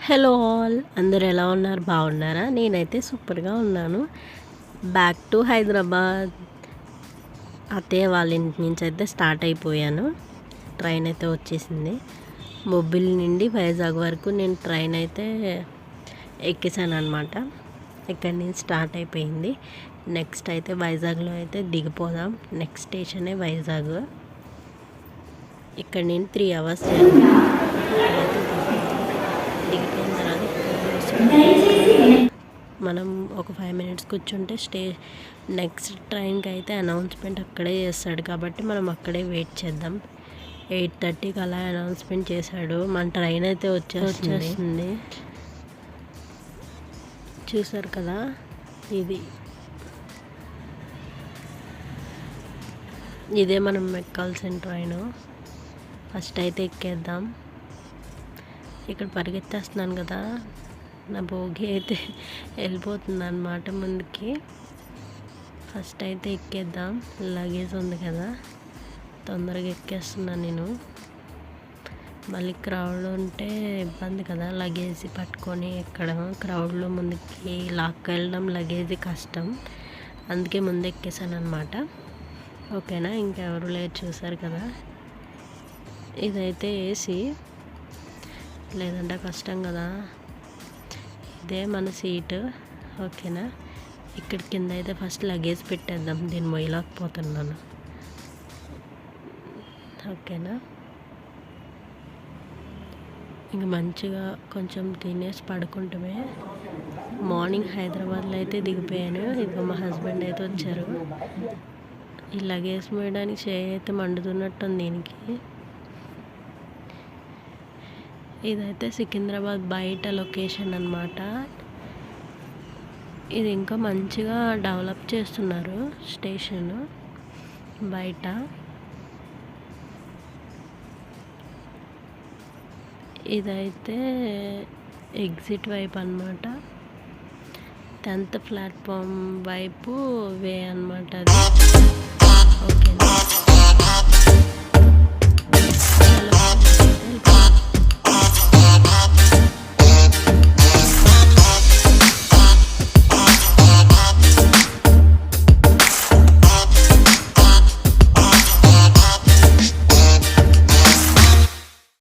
Hello all, అందరు ఎలా ఉన్నారు? బాగున్నారా? నేనైతే సూపర్గా ఉన్నాను. Back to Hyderabad. అత్తయ్య వాళ్ళ ఇంటి నుంచి అయితే స్టార్ట్ అయిపోయాను. ట్రైన్ అయితే వచ్చేసింది. మొబిల్ నుండి వైజాగ్ వరకు నేను ట్రైన్ అయితే ఎక్కేసాను అనమాట. ఇక్కడి నుంచి స్టార్ట్ అయిపోయింది. నెక్స్ట్ అయితే వైజాగ్లో అయితే దిగిపోదాం. నెక్స్ట్ స్టేషనే వైజాగ్. ఇక్కడ నేను 3 hours దిగిపోయిన తర్వాత మనం ఒక 5 minutes కూర్చుంటే నెక్స్ట్ ట్రైన్కి అయితే అనౌన్స్మెంట్ అక్కడే చేస్తాడు కాబట్టి మనం అక్కడే వెయిట్ చేద్దాం. 8:30కి అలా అనౌన్స్మెంట్ చేశాడు. మన ట్రైన్ అయితే వచ్చేస్తుంది. చూసారు కదా, ఇదే మనం ఎక్కాల్సిన ట్రైను. ఫస్ట్ అయితే ఎక్కేద్దాం. ఇక్కడ పరిగెత్తేస్తున్నాను కదా, నా భోగి అయితే వెళ్ళిపోతుంది అన్నమాట ముందుకి. ఫస్ట్ అయితే ఎక్కేద్దాం. లగేజ్ ఉంది కదా, తొందరగా ఎక్కేస్తున్నాను నేను. మళ్ళీ క్రౌడ్ ఉంటే ఇబ్బంది కదా, లగేజ్ పట్టుకొని ఎక్కడం. క్రౌడ్లో ముందుకి లాక్కెళ్ళడం లగేజ్ కష్టం, అందుకే ముందు ఎక్కేసాను అనమాట. ఓకేనా, ఇంకెవరు లేరు, చూసారు కదా. ఇదైతే ఏసీ, లేదంటే కష్టం కదా. ఇదే మన సీటు. ఓకేనా, ఇక్కడ కింద అయితే ఫస్ట్ లగేజ్ పెట్టేద్దాం. దీన్ని మొయ్యలేకపోతున్నాను. ఓకేనా, ఇంక మంచిగా కొంచెం తినేసి పడుకుంటమే. మార్నింగ్ హైదరాబాద్లో అయితే దిగిపోయాను. ఇదిగో మా హస్బెండ్ అయితే వచ్చారు. ఈ లగేజ్ మోయడానికి చేయి అయితే మండుతున్నట్టుంది దీనికి. ఇదైతే సికింద్రాబాద్ బయట లొకేషన్ అన్నమాట. ఇది ఇంకా మంచిగా డెవలప్ చేస్తున్నారు స్టేషన్ బయట. ఇదైతే ఎగ్జిట్ వైపు అన్నమాట. 10th ప్లాట్ఫామ్ వైపు వే అన్నమాట అది. ఓకేనా.